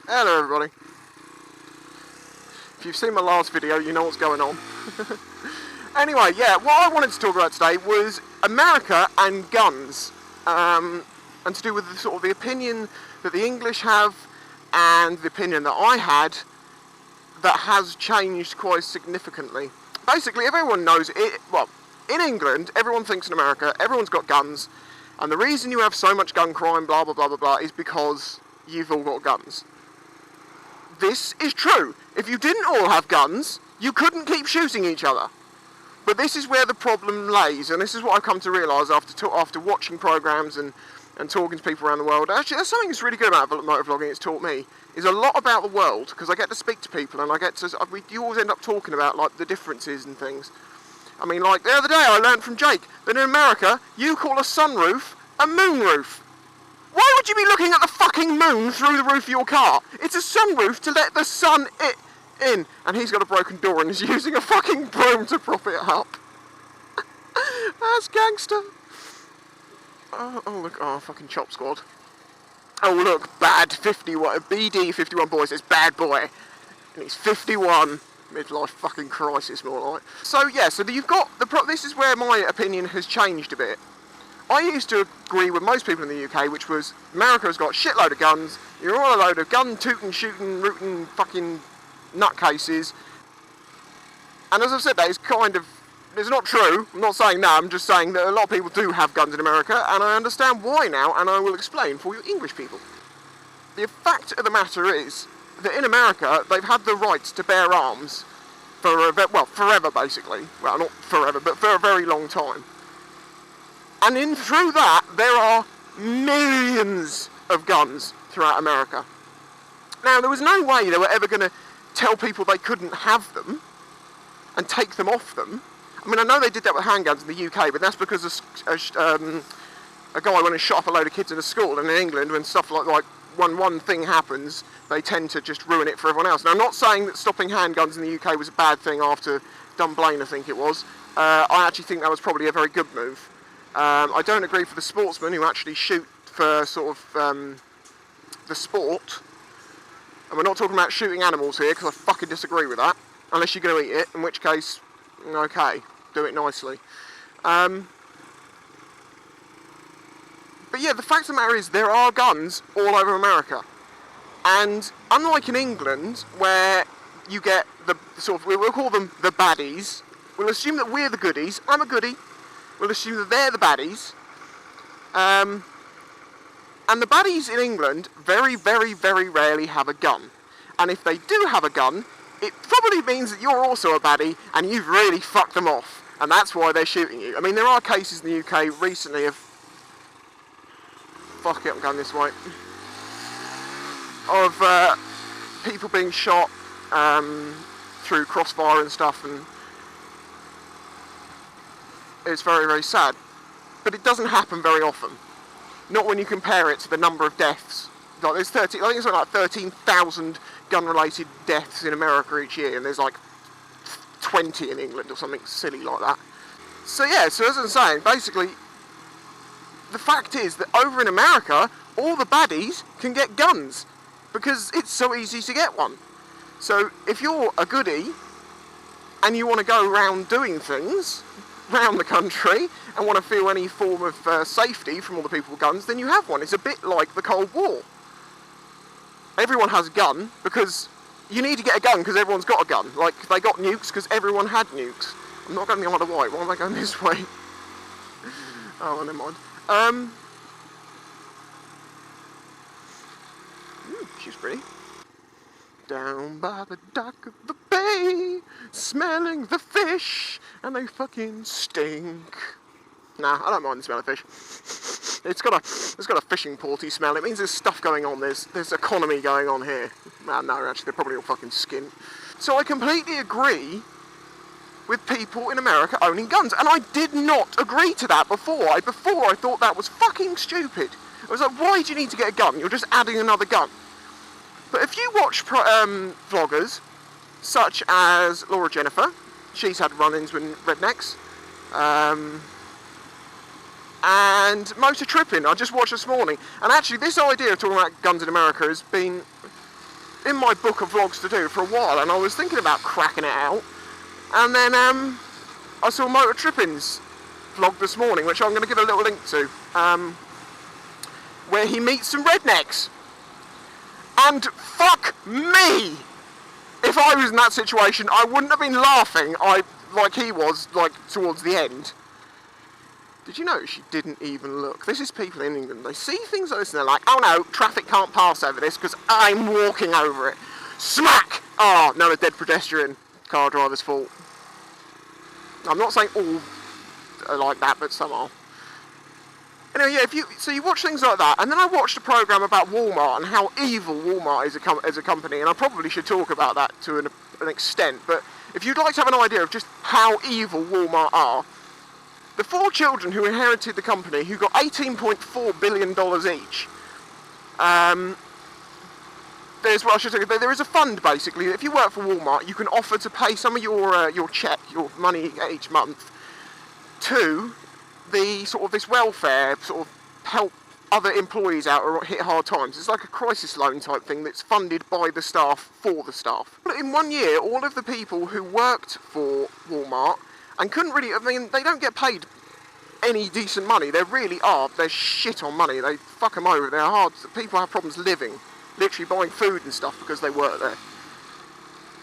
Hello everybody. If you've seen my last video, you know what's going on. Anyway, yeah, what I wanted to talk about today was America and guns, and to do with the opinion that the English have and the opinion that I had that has changed quite significantly. Basically, everyone knows it. Well, in England, everyone thinks in America, everyone's got guns, and the reason you have so much gun crime, blah blah blah blah blah, is because you've all got guns. This is true. If you didn't all have guns, you couldn't keep shooting each other. But this is where the problem lays, and this is what I've come to realise after watching programmes and talking to people around the world. Actually, there's something that's really good about motovlogging, it's taught me, is a lot about the world, because I get to speak to people, and you always end up talking about, like, the differences and things. I mean, like, the other day I learned from Jake that in America, you call a sunroof a moonroof. Why would you be looking at the fucking moon through the roof of your car? It's a sunroof to let the sun in. And he's got a broken door and is using a fucking broom to prop it up. That's gangster. Oh look, fucking Chop Squad. Oh look, bad 51, BD 51 boy says bad boy. And he's 51. Midlife fucking crisis, more like. So yeah, so you've got, this is where my opinion has changed a bit. I used to agree with most people in the UK, which was, America has got a shitload of guns, you're all a load of gun tooting, shooting, rooting, fucking nutcases. And as I've said, that is it's not true. I'm not saying that, I'm just saying that a lot of people do have guns in America, and I understand why now, and I will explain for you English people. The fact of the matter is that in America, they've had the right to bear arms forever basically. Well, not forever, but for a very long time. And through that, there are millions of guns throughout America. Now, there was no way they were ever going to tell people they couldn't have them and take them off them. I mean, I know they did that with handguns in the UK, but that's because a guy went and shot up a load of kids in a school. And in England, when stuff like when one thing happens, they tend to just ruin it for everyone else. Now, I'm not saying that stopping handguns in the UK was a bad thing after Dunblane, I think it was. I actually think that was probably a very good move. I don't agree for the sportsmen who actually shoot for sort of the sport. And we're not talking about shooting animals here, because I fucking disagree with that. Unless you're going to eat it, in which case, okay, do it nicely. But yeah, the fact of the matter is, there are guns all over America. And unlike in England, where you get we'll call them the baddies, we'll assume that we're the goodies. I'm a goodie. We'll assume that they're the baddies. And the baddies in England very, very, very rarely have a gun. And if they do have a gun, it probably means that you're also a baddie and you've really fucked them off. And that's why they're shooting you. I mean, there are cases in the UK recently of... Fuck it, I'm going this way. Of people being shot through crossfire and stuff, and it's very, very sad. But it doesn't happen very often. Not when you compare it to the number of deaths. Like there's I think it's like 13,000 gun-related deaths in America each year, and there's like 20 in England or something silly like that. So yeah, so as I'm saying, basically, the fact is that over in America, all the baddies can get guns, because it's so easy to get one. So if you're a goodie, and you want to go around doing things around the country and want to feel any form of safety from all the people with guns, then you have one. It's a bit like the Cold War. Everyone has a gun because you need to get a gun because everyone's got a gun. Like, they got nukes because everyone had nukes. I'm not going the other way. Why am I going this way? Oh, never mind. She's pretty. Down by the dock of the bay, smelling the fish, and they fucking stink. Nah, I don't mind the smell of fish. It's got a fishing porty smell. It means there's stuff going on. There's economy going on here. Well, no, actually, they're probably all fucking skint. So I completely agree with people in America owning guns, and I did not agree to that before. I thought that was fucking stupid. I was like, why do you need to get a gun? You're just adding another gun. But if you watch vloggers such as Laura Jennifer, she's had run-ins with rednecks, and motor tripping, I just watched this morning. And actually, this idea of talking about guns in America has been in my book of vlogs to do for a while, and I was thinking about cracking it out, and then I saw Motor Trippin's vlog this morning, which I'm going to give a little link to, where he meets some rednecks. And fuck me! If I was in that situation, I wouldn't have been laughing like he was, like, towards the end. Did you notice she didn't even look? This is people in England. They see things like this and they're like, oh no, traffic can't pass over this because I'm walking over it. Smack! Oh, no, a dead pedestrian. Car driver's fault. I'm not saying all are like that, but some are. Anyway, yeah, so you watch things like that, and then I watched a programme about Walmart and how evil Walmart is as a company, and I probably should talk about that to an extent, but if you'd like to have an idea of just how evil Walmart are, the 4 children who inherited the company, who got $18.4 billion each, there is a fund, basically, that if you work for Walmart, you can offer to pay some of your check, your money you get each month, to the sort of this welfare, sort of help other employees out or hit hard times. It's like a crisis loan type thing that's funded by the staff for the staff. But in 1 year, all of the people who worked for Walmart and couldn't really, I mean, they don't get paid any decent money. They really are. They're shit on money. They fuck them over. They're hard. People have problems living, literally buying food and stuff because they work there.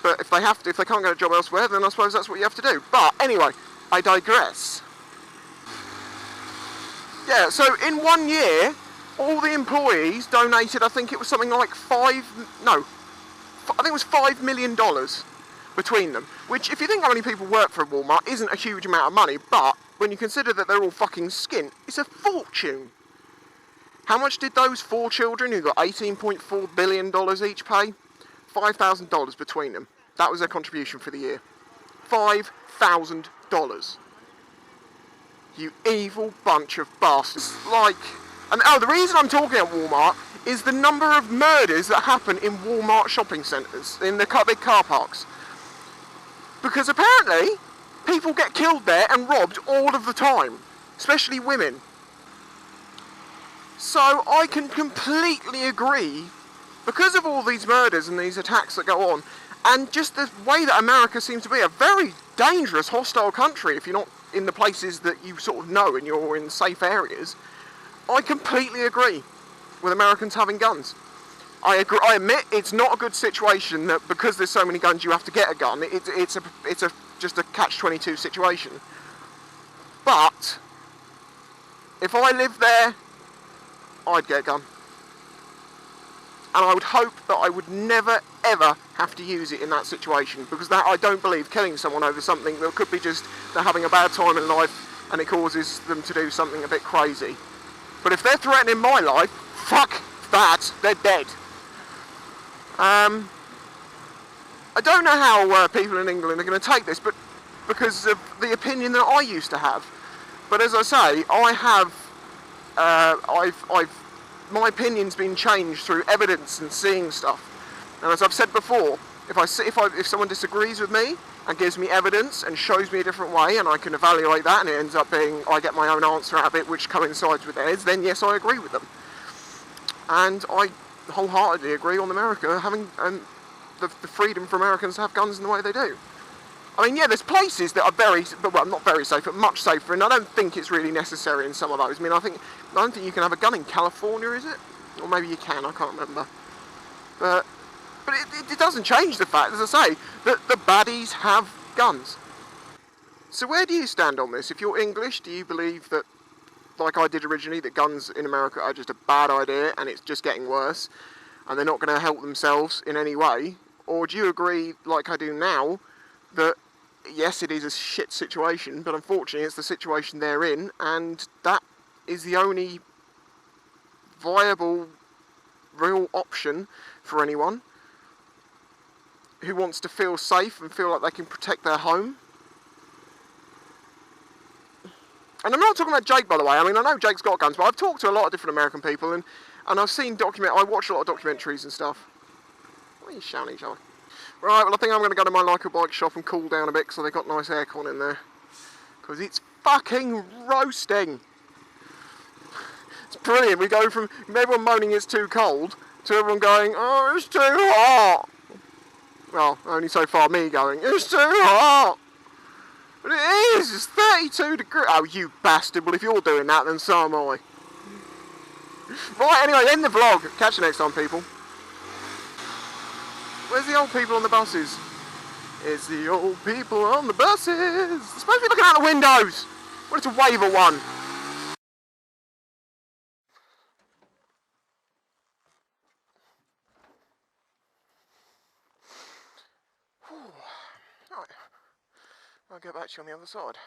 But if they can't get a job elsewhere, then I suppose that's what you have to do. But anyway, I digress. Yeah, so in 1 year, all the employees donated, I think it was something like $5 million between them. Which, if you think how many people work for Walmart, isn't a huge amount of money, but when you consider that they're all fucking skint, it's a fortune. How much did those 4 children who got $18.4 billion each pay? $5,000 between them. That was their contribution for the year. $5,000. You evil bunch of bastards. The reason I'm talking about Walmart is the number of murders that happen in Walmart shopping centres, in the big car parks. Because apparently, people get killed there and robbed all of the time, especially women. So I can completely agree, because of all these murders and these attacks that go on, and just the way that America seems to be a very dangerous, hostile country if you're not in the places that you sort of know and you're in safe areas, I completely agree with Americans having guns. I admit it's not a good situation that because there's so many guns you have to get a gun. It's just a catch-22 situation. But if I lived there, I'd get a gun. And I would hope that I would never, ever have to use it in that situation, because that I don't believe killing someone over something that could be just they're having a bad time in life and it causes them to do something a bit crazy. But if they're threatening my life, fuck that, they're dead. I don't know how people in England are going to take this, but because of the opinion that I used to have. But as I say, my opinion's been changed through evidence and seeing stuff. And as I've said before, if someone disagrees with me and gives me evidence and shows me a different way, and I can evaluate that, and it ends up being I get my own answer out of it, which coincides with theirs, then yes, I agree with them. And I wholeheartedly agree on America having the freedom for Americans to have guns in the way they do. I mean, yeah, there's places that are not very safe, but much safer, and I don't think it's really necessary in some of those. I mean, I don't think you can have a gun in California, is it? Or maybe you can, I can't remember. But it doesn't change the fact, as I say, that the baddies have guns. So where do you stand on this? If you're English, do you believe that, like I did originally, that guns in America are just a bad idea and it's just getting worse and they're not going to help themselves in any way? Or do you agree, like I do now, that yes, it is a shit situation, but unfortunately it's the situation they're in, and that is the only viable, real option for anyone who wants to feel safe and feel like they can protect their home? And I'm not talking about Jake, by the way. I mean, I know Jake's got guns, but I've talked to a lot of different American people, and I've seen I watch a lot of documentaries and stuff. What are you shouting at each other? Right, well, I think I'm going to go to my local bike shop and cool down a bit, because they've got nice aircon in there. Because it's fucking roasting. It's brilliant. We go from everyone moaning it's too cold, to everyone going, oh, it's too hot. Well, only so far me going, it's too hot. But it is, it's 32 degrees. Oh, you bastard. Well, if you're doing that, then so am I. Right, anyway, end the vlog. Catch you next time, people. Where's the old people on the buses? It's the old people on the buses. They're supposed to be looking out the windows. I wanted to wave at one. Right. I'll get back to you on the other side.